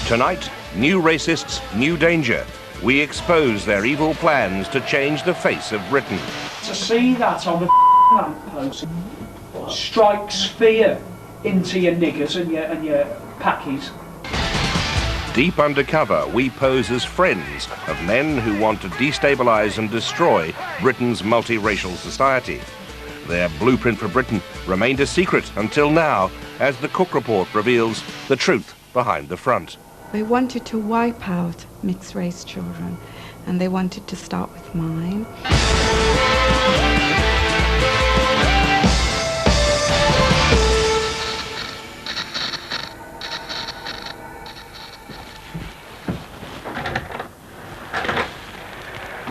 Tonight, new racists, new danger. We expose their evil plans to change the face of Britain. To see that on the lamppost strikes fear into your niggers and your packies. Deep undercover, we pose as friends of men who want to destabilise and destroy Britain's multiracial society. Their blueprint for Britain remained a secret until now, as the Cook Report reveals the truth behind the front. They wanted to wipe out mixed-race children, and they wanted to start with mine.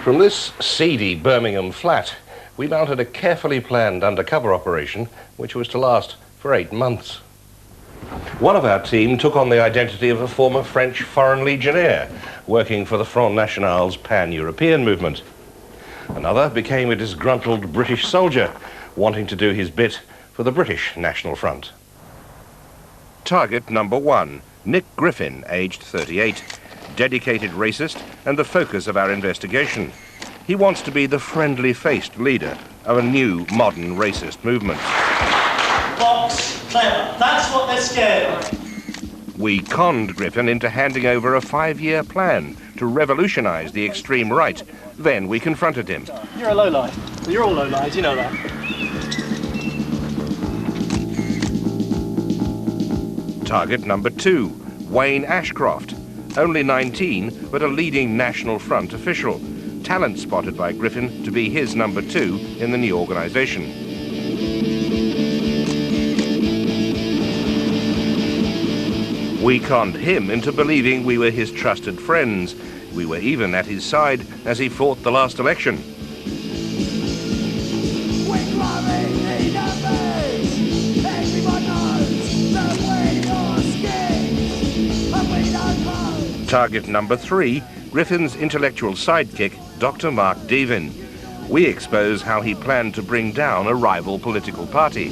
From this seedy Birmingham flat, we mounted a carefully planned undercover operation which was to last for 8 months. One of our team took on the identity of a former French foreign legionnaire working for the Front Nationale's pan-European movement. Another became a disgruntled British soldier wanting to do his bit for the British National Front. Target number 1, Nick Griffin, aged 38, dedicated racist and the focus of our investigation. He wants to be the friendly-faced leader of a new, modern racist movement. Box, clever. That's what they're scared of. We conned Griffin into handing over a 5-year plan to revolutionise the extreme right. Then we confronted him. You're a lowlife. Well, you're all lowlives, you know that. Target number 2, Wayne Ashcroft. Only 19, but a leading National Front official. Talent spotted by Griffin to be his number 2 in the new organisation. We conned him into believing we were his trusted friends. We were even at his side as he fought the last election. Target number 3, Griffin's intellectual sidekick, Dr. Mark Devin. We expose how he planned to bring down a rival political party.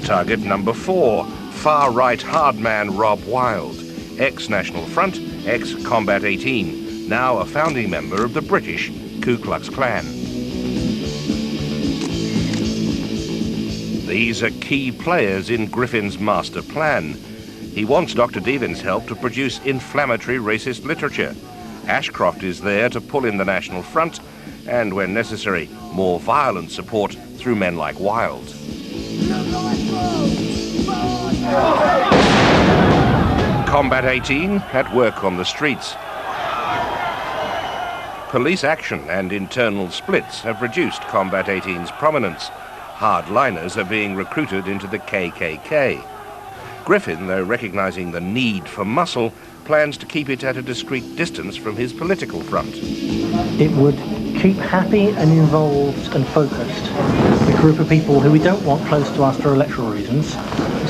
Target number 4, far-right hardman Rob Wild, ex-National Front, ex-Combat 18, now a founding member of the British Ku Klux Klan. These are key players in Griffin's master plan. He wants Dr. Devin's help to produce inflammatory racist literature. Ashcroft is there to pull in the National Front and, when necessary, more violent support through men like Wild. Combat 18 at work on the streets. Police action and internal splits have reduced Combat 18's prominence. Hardliners are being recruited into the KKK. Griffin, though recognising the need for muscle, plans to keep it at a discreet distance from his political front. It would keep happy and involved and focused a group of people who we don't want close to us for electoral reasons,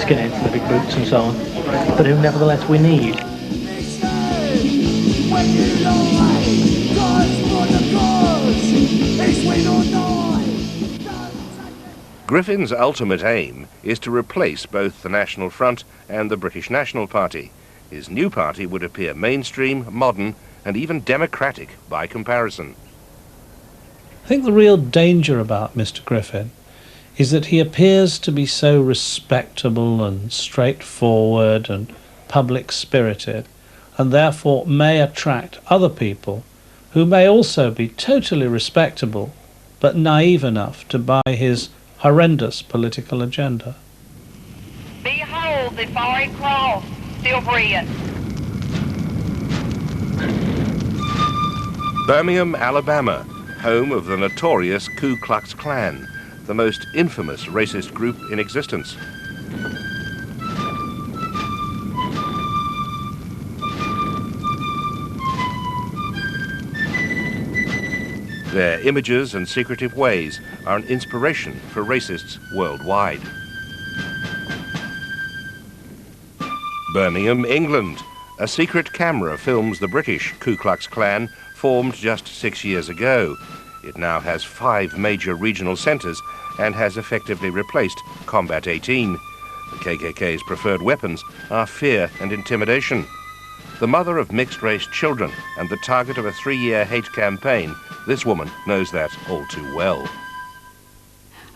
skinheads, the big boots and so on, but who nevertheless we need. Griffin's ultimate aim is to replace both the National Front and the British National Party. His new party would appear mainstream, modern, and even democratic by comparison. I think the real danger about Mr. Griffin is that he appears to be so respectable and straightforward and public-spirited, and therefore may attract other people who may also be totally respectable but naive enough to buy his horrendous political agenda. Behold the fiery cross, still breathing. Birmingham, Alabama, home of the notorious Ku Klux Klan, the most infamous racist group in existence. Their images and secretive ways are an inspiration for racists worldwide. Birmingham, England. A secret camera films the British Ku Klux Klan, formed just 6 years ago. It now has 5 major regional centres and has effectively replaced Combat 18. The KKK's preferred weapons are fear and intimidation. The mother of mixed-race children and the target of a 3-year hate campaign, this woman knows that all too well.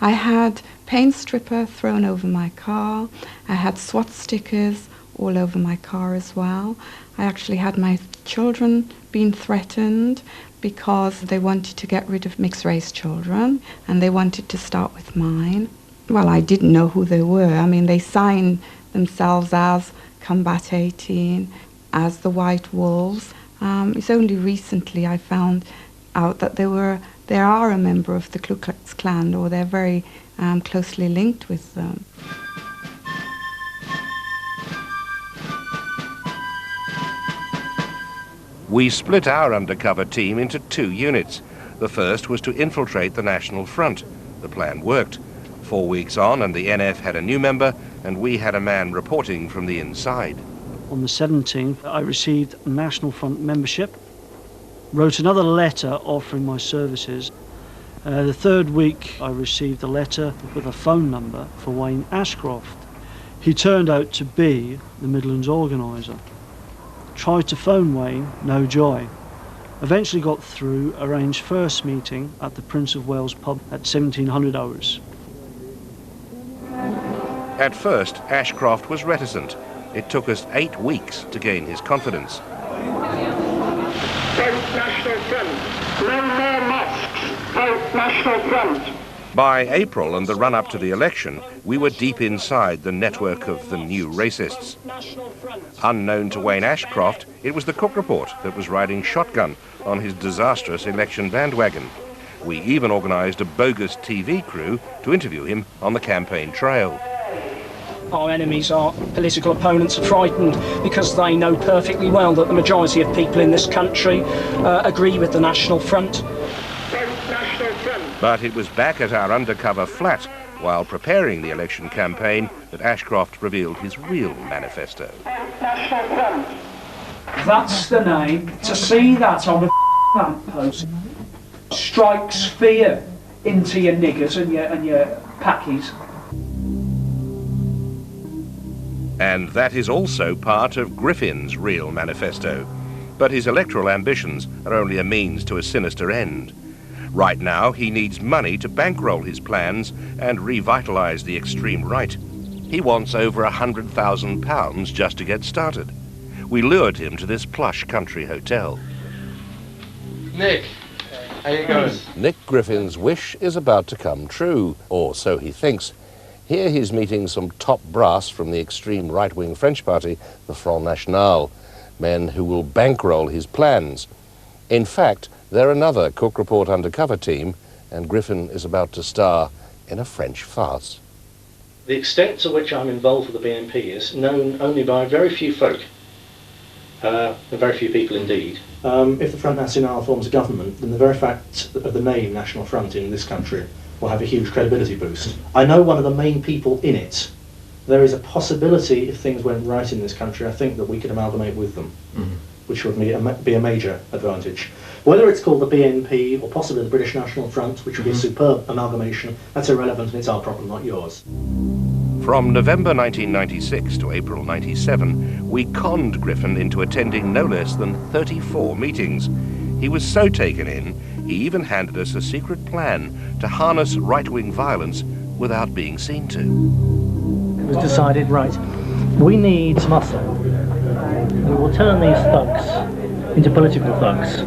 I had paint stripper thrown over my car. I had SWAT stickers all over my car as well. I actually had my children being threatened because they wanted to get rid of mixed-race children and they wanted to start with mine. Well, I didn't know who they were. I mean, they signed themselves as Combat 18, as the White Wolves. It's only recently I found out that they are a member of the Ku Klux Klan, or they're very closely linked with them. We split our undercover team into 2 units. The first was to infiltrate the National Front. The plan worked. 4 weeks on and the NF had a new member and we had a man reporting from the inside. On the 17th, I received National Front membership, wrote another letter offering my services. The 3rd week, I received a letter with a phone number for Wayne Ashcroft. He turned out to be the Midlands organiser. Tried to phone Wayne, no joy. Eventually got through, arranged first meeting at the Prince of Wales pub at 1700 hours. At first, Ashcroft was reticent. It took us 8 weeks to gain his confidence. Vote National Front. No more masks. Vote National Front. By April and the run-up to the election, we were deep inside the network of the new racists. Unknown to Wayne Ashcroft, it was the Cook Report that was riding shotgun on his disastrous election bandwagon. We even organised a bogus TV crew to interview him on the campaign trail. Our enemies, our political opponents, are frightened because they know perfectly well that the majority of people in this country agree with the National Front. But it was back at our undercover flat, while preparing the election campaign, that Ashcroft revealed his real manifesto. That's the name. To see that on the lamppost strikes fear into your niggers and your packies. And that is also part of Griffin's real manifesto. But his electoral ambitions are only a means to a sinister end. Right now, he needs money to bankroll his plans and revitalise the extreme right. He wants over £100,000 just to get started. We lured him to this plush country hotel. Nick, how you going? Nick Griffin's wish is about to come true, or so he thinks. Here he's meeting some top brass from the extreme right-wing French party, the Front Nationale, men who will bankroll his plans. In fact, they're another Cook Report undercover team, and Griffin is about to star in a French farce. The extent to which I'm involved with the BNP is known only by very few folk, very few people indeed. If the Front Nationale forms a government, then the very fact of the name National Front in this country will have a huge credibility boost. I know one of the main people in it. There is a possibility, if things went right in this country, I think that we could amalgamate with them, which would be a major advantage. Whether it's called the BNP or possibly the British National Front, which would be a superb amalgamation, that's irrelevant and it's our problem, not yours. From November 1996 to April 97, we conned Griffin into attending no less than 34 meetings. He was so taken in, he even handed us a secret plan to harness right-wing violence without being seen to. It was decided, right, we need muscle. We will turn these thugs into political thugs.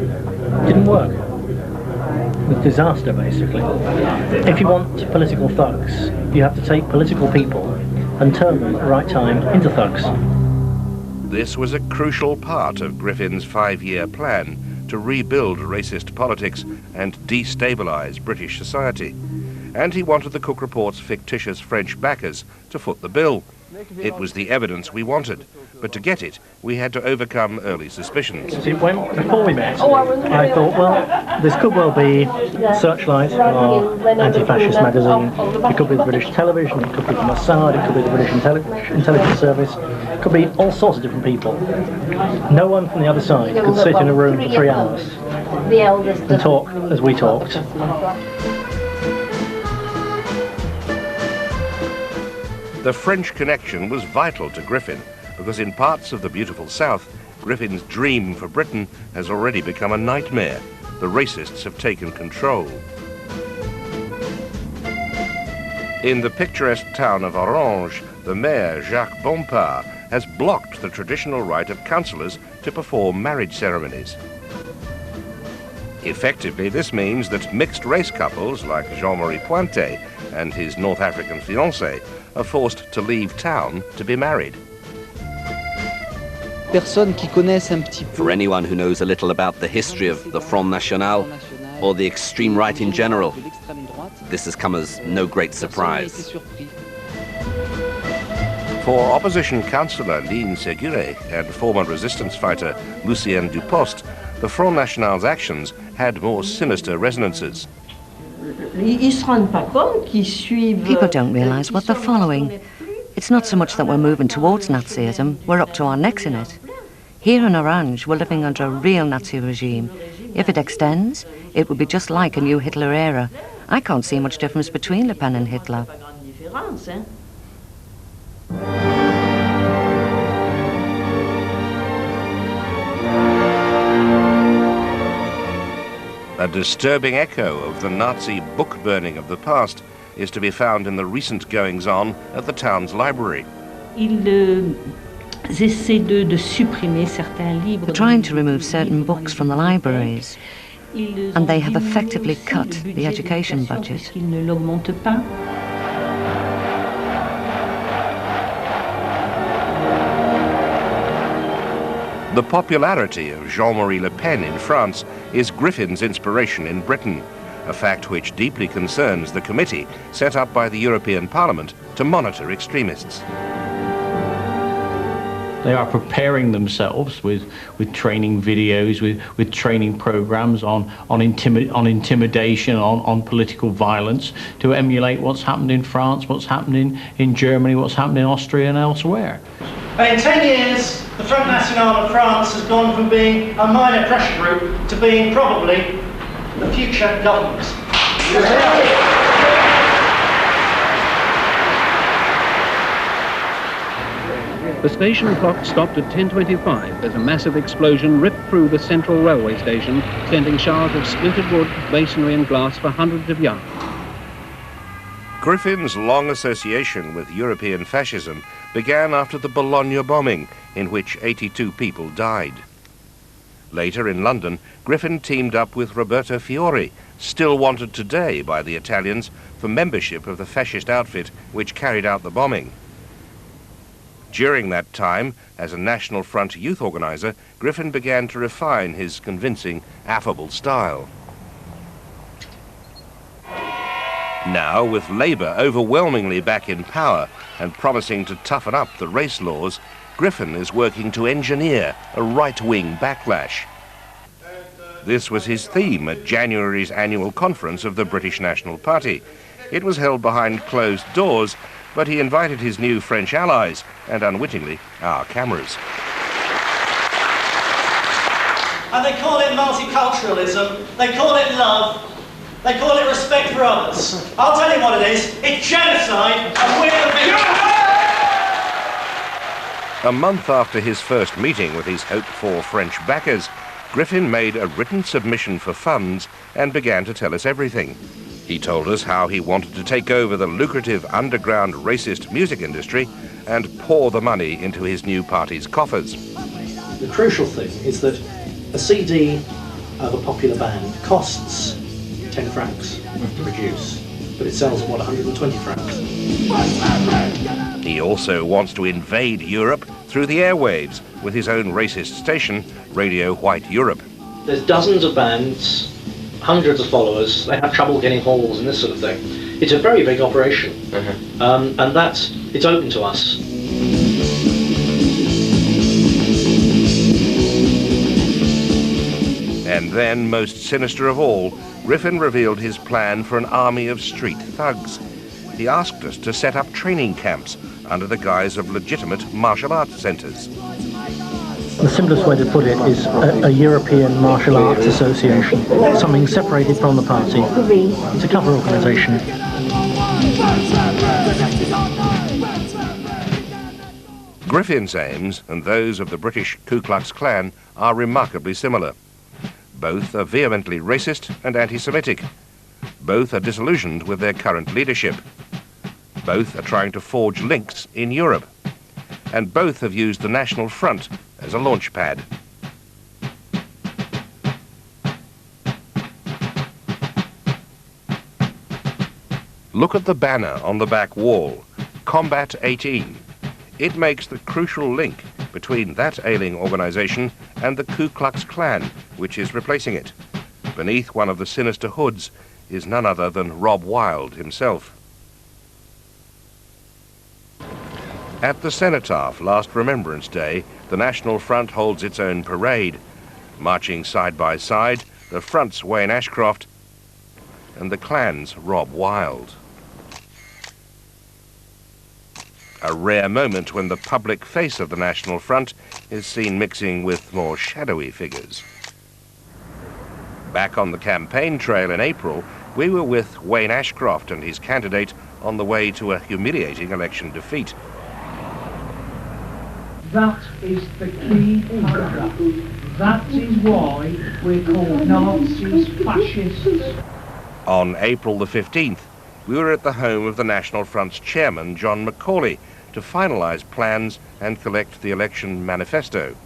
Didn't work. It was disaster, basically. If you want political thugs, you have to take political people and turn them at the right time into thugs. This was a crucial part of Griffin's 5-year plan to rebuild racist politics and destabilise British society. And he wanted the Cook Report's fictitious French backers to foot the bill. It was the evidence we wanted, but to get it, we had to overcome early suspicions. Before we met, I thought, well, this could well be Searchlight, our anti-fascist magazine. It could be the British television, it could be the Mossad, it could be the British intelligence service. It could be all sorts of different people. No one from the other side could sit in a room for 3 hours and talk as we talked. The French connection was vital to Griffin, because in parts of the beautiful South, Griffin's dream for Britain has already become a nightmare. The racists have taken control. In the picturesque town of Orange, the mayor, Jacques Bompard, has blocked the traditional right of councillors to perform marriage ceremonies. Effectively, this means that mixed-race couples like Jean-Marie Pointet and his North African fiancée are forced to leave town to be married. For anyone who knows a little about the history of the Front Nationale or the extreme right in general, this has come as no great surprise. For opposition councillor Line Seguré and former resistance fighter Lucien Dupost, the Front Nationale's actions had more sinister resonances. People don't realise what they're following. It's not so much that we're moving towards Nazism, we're up to our necks in it. Here in Orange, we're living under a real Nazi regime. If it extends, it would be just like a new Hitler era. I can't see much difference between Le Pen and Hitler. A disturbing echo of the Nazi book burning of the past is to be found in the recent goings-on at the town's library. They're trying to remove certain books from the libraries, and they have effectively cut the education budget. The popularity of Jean-Marie Le Pen in France is Griffin's inspiration in Britain, a fact which deeply concerns the committee set up by the European Parliament to monitor extremists. They are preparing themselves with training videos, with training programs on intimidation, on political violence, to emulate what's happened in France, what's happened in Germany, what's happened in Austria and elsewhere. In 10 years, the Front Nationale of France has gone from being a minor pressure group to being probably the future government. The station clock stopped at 10:25 as a massive explosion ripped through the central railway station, sending showers of splintered wood, masonry and glass for hundreds of yards. Griffin's long association with European fascism began after the Bologna bombing, in which 82 people died. Later in London, Griffin teamed up with Roberto Fiore, still wanted today by the Italians for membership of the fascist outfit which carried out the bombing. During that time, as a National Front youth organizer, Griffin began to refine his convincing, affable style. Now, with Labour overwhelmingly back in power and promising to toughen up the race laws, Griffin is working to engineer a right-wing backlash. This was his theme at January's annual conference of the British National Party. It was held behind closed doors, but he invited his new French allies and, unwittingly, our cameras. And they call it multiculturalism, they call it love, they call it respect for others. I'll tell you what it is, it's genocide, and we're the victims. A month after his first meeting with his hoped-for French backers, Griffin made a written submission for funds and began to tell us everything. He told us how he wanted to take over the lucrative underground racist music industry and pour the money into his new party's coffers. The crucial thing is that a CD of a popular band costs 10 francs to produce, but it sells at, 120 francs. He also wants to invade Europe through the airwaves with his own racist station, Radio White Europe. There's dozens of bands, hundreds of followers, they have trouble getting halls and this sort of thing. It's a very big operation, and it's open to us. And then, most sinister of all, Griffin revealed his plan for an army of street thugs. He asked us to set up training camps under the guise of legitimate martial arts centres. The simplest way to put it is a European Martial Arts Association, something separated from the party. It's a cover organisation. Griffin's aims and those of the British Ku Klux Klan are remarkably similar. Both are vehemently racist and anti-Semitic. Both are disillusioned with their current leadership. Both are trying to forge links in Europe. And both have used the National Front as a launch pad. Look at the banner on the back wall, Combat 18. It makes the crucial link between that ailing organisation and the Ku Klux Klan, which is replacing it. Beneath one of the sinister hoods is none other than Rob Wilde himself. At the Cenotaph last Remembrance Day, the National Front holds its own parade. Marching side by side, the Front's Wayne Ashcroft and the Klan's Rob Wilde. A rare moment when the public face of the National Front is seen mixing with more shadowy figures. Back on the campaign trail in April, we were with Wayne Ashcroft and his candidate on the way to a humiliating election defeat. That is the key paragraph. That is why we're called Nazis, fascists. On April the 15th, we were at the home of the National Front's chairman, John Macaulay, to finalise plans and collect the election manifesto.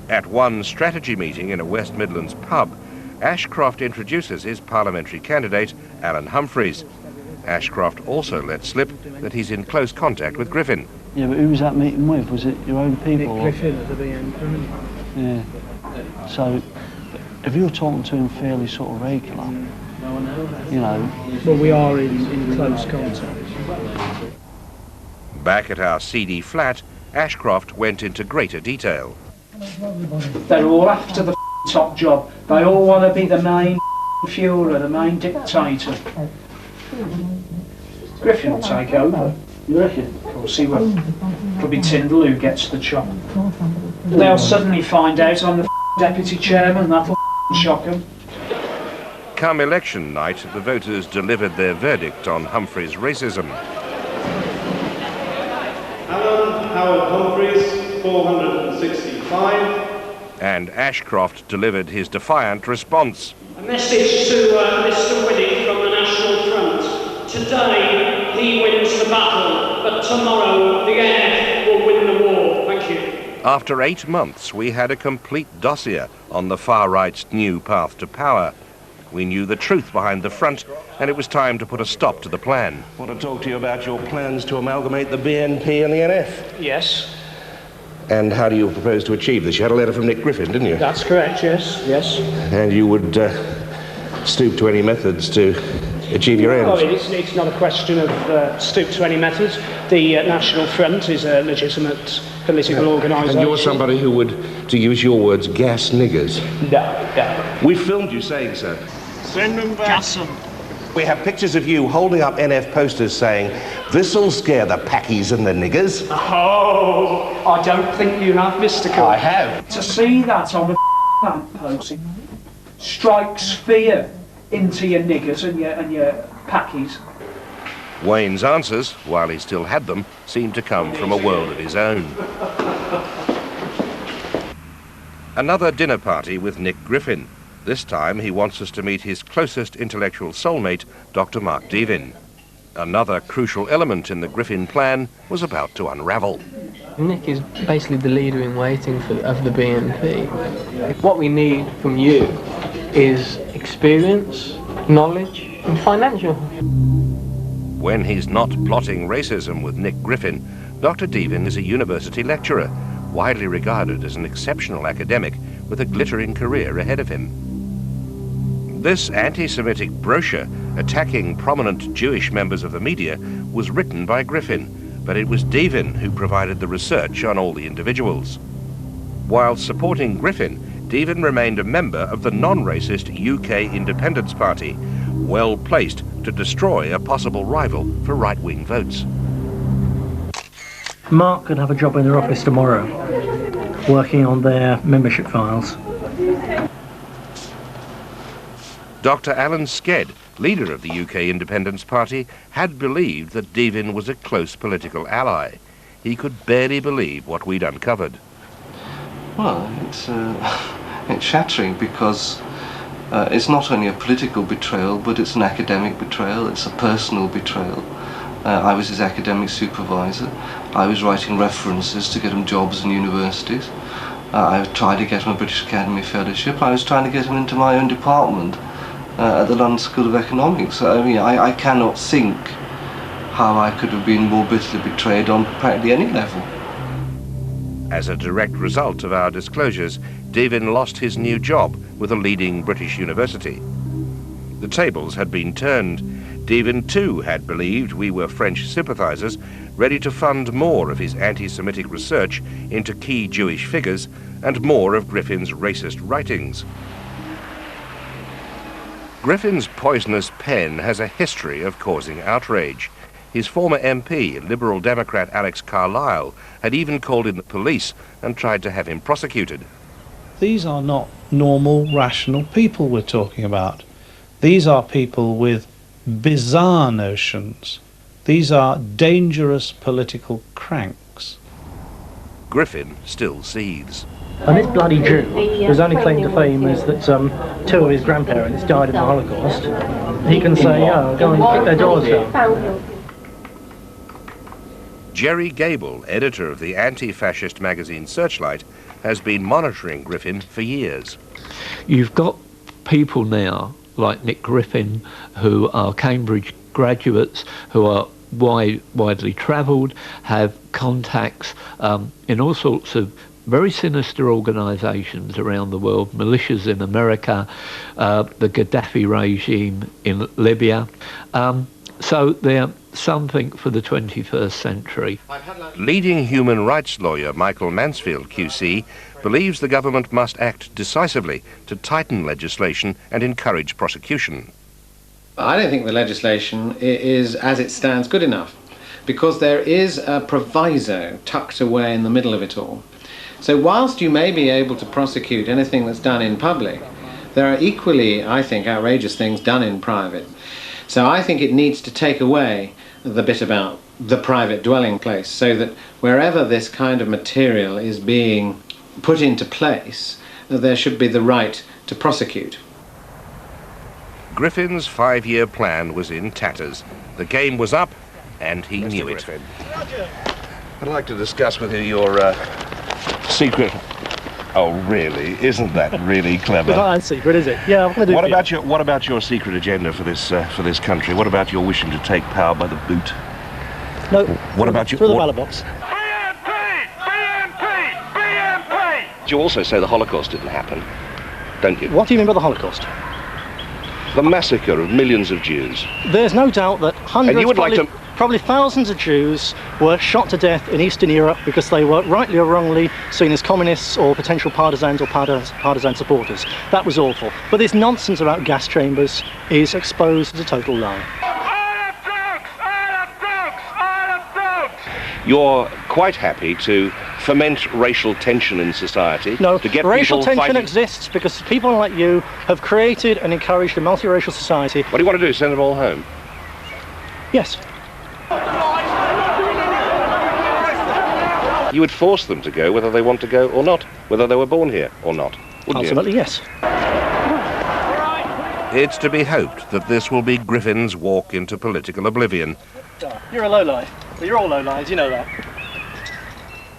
At one strategy meeting in a West Midlands pub, Ashcroft introduces his parliamentary candidate, Alan Humphreys. Ashcroft also let slip that he's in close contact with Griffin. Yeah, but who was that meeting with? Was it your own people? Nick Griffin at the BNP. Yeah. So, if you were talking to him fairly sort of regular, you know... Well, we are in close contact. Back at our seedy flat, Ashcroft went into greater detail. They're all after the top job. They all want to be the main Führer, the main dictator. Griffin will take over. You reckon? Of course he will. It'll be Tyndall who gets the chop. They'll suddenly find out I'm the deputy chairman. That'll shock them. Come election night, the voters delivered their verdict on Humphrey's racism. Alan Howard Humphreys, 465. And Ashcroft delivered his defiant response. A message to Mr. Whitty from the National Front. Today he wins the battle, but tomorrow the NF will win the war. Thank you. After 8 months, we had a complete dossier on the far-right's new path to power. We knew the truth behind the Front, and it was time to put a stop to the plan. I want to talk to you about your plans to amalgamate the BNP and the NF. Yes. And how do you propose to achieve this? You had a letter from Nick Griffin, didn't you? That's correct, yes, yes. And you would stoop to any methods to achieve your ends? Well, it's not a question of stoop to any methods. The National Front is a legitimate political organisation. And you're somebody who would, to use your words, gas niggers? No. We filmed you saying so. Send them back. Gas them. We have pictures of you holding up NF posters saying, "This'll scare the packies and the niggers." Oh, I don't think you have, Mr. Cook. I have. To see that on the lamppost strikes fear into your niggers and your packies. Wayne's answers, while he still had them, seemed to come from a world of his own. Another dinner party with Nick Griffin. This time he wants us to meet his closest intellectual soulmate, Dr. Mark Devin. Another crucial element in the Griffin plan was about to unravel. Nick is basically the leader in waiting of the BNP. What we need from you is experience, knowledge and financial. When he's not plotting racism with Nick Griffin, Dr. Devin is a university lecturer, widely regarded as an exceptional academic with a glittering career ahead of him. This anti-Semitic brochure attacking prominent Jewish members of the media was written by Griffin, but it was Devin who provided the research on all the individuals. While supporting Griffin, Devon remained a member of the non-racist UK Independence Party, well placed to destroy a possible rival for right-wing votes. Mark could have a job in their office tomorrow, working on their membership files. Dr. Alan Sked, leader of the UK Independence Party, had believed that Devon was a close political ally. He could barely believe what we'd uncovered. Well, it's shattering because it's not only a political betrayal, but it's an academic betrayal, it's a personal betrayal. I was his academic supervisor. I was writing references to get him jobs in universities. I tried to get him a British Academy Fellowship. I was trying to get him into my own department at the London School of Economics. I mean, I cannot think how I could have been more bitterly betrayed on practically any level. As a direct result of our disclosures, Devon lost his new job with a leading British university. The tables had been turned. Devon too had believed we were French sympathisers, ready to fund more of his anti-Semitic research into key Jewish figures and more of Griffin's racist writings. Griffin's poisonous pen has a history of causing outrage. His former MP, Liberal Democrat Alex Carlile, had even called in the police and tried to have him prosecuted. These are not normal, rational people we're talking about. These are people with bizarre notions. These are dangerous political cranks. Griffin still seethes. And this bloody Jew, whose only claim to fame is that two of his grandparents died in the Holocaust, he can say, oh, go and kick their doors down. Jerry Gable, editor of the anti-fascist magazine Searchlight, has been monitoring Griffin for years. You've got people now like Nick Griffin, who are Cambridge graduates, who are widely travelled, have contacts in all sorts of very sinister organisations around the world, militias in America, the Gaddafi regime in Libya. So they're something for the 21st century. Leading human rights lawyer Michael Mansfield QC believes the government must act decisively to tighten legislation and encourage prosecution. I don't think the legislation is, as it stands, good enough, because there is a proviso tucked away in the middle of it all. So whilst you may be able to prosecute anything that's done in public, there are equally, I think, outrageous things done in private. So I think it needs to take away the bit about the private dwelling place, so that wherever this kind of material is being put into place, there should be the right to prosecute. Griffin's 5-year plan was in tatters. The game was up, and he knew it. I'd like to discuss with you your secret. Oh, really? Isn't that really clever? It's not that secret, is it? Yeah, I'm going to do it. What about your secret agenda for this country? What about your wishing to take power by the boot? No. What about your through the ballot box? You also say the Holocaust didn't happen, don't you? What do you mean by the Holocaust? The massacre of millions of Jews. There's no doubt that hundreds, and you would probably thousands of Jews were shot to death in Eastern Europe because they were rightly or wrongly seen as communists or potential partisans or partisan supporters. That was awful. But this nonsense about gas chambers is exposed as a total lie. You're quite happy to foment racial tension in society. No, to get racial tension fighting. exists because people like you have created and encouraged a multiracial society. What do you want to do, send them all home? Yes. You would force them to go whether they want to go or not, whether they were born here or not, wouldn't Ultimately, you? yes. It's to be hoped that this will be Griffin's walk into political oblivion. You're a lowlife. Well, you're all lowlives, you know that.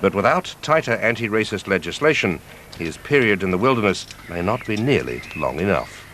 But without tighter anti-racist legislation, his period in the wilderness may not be nearly long enough.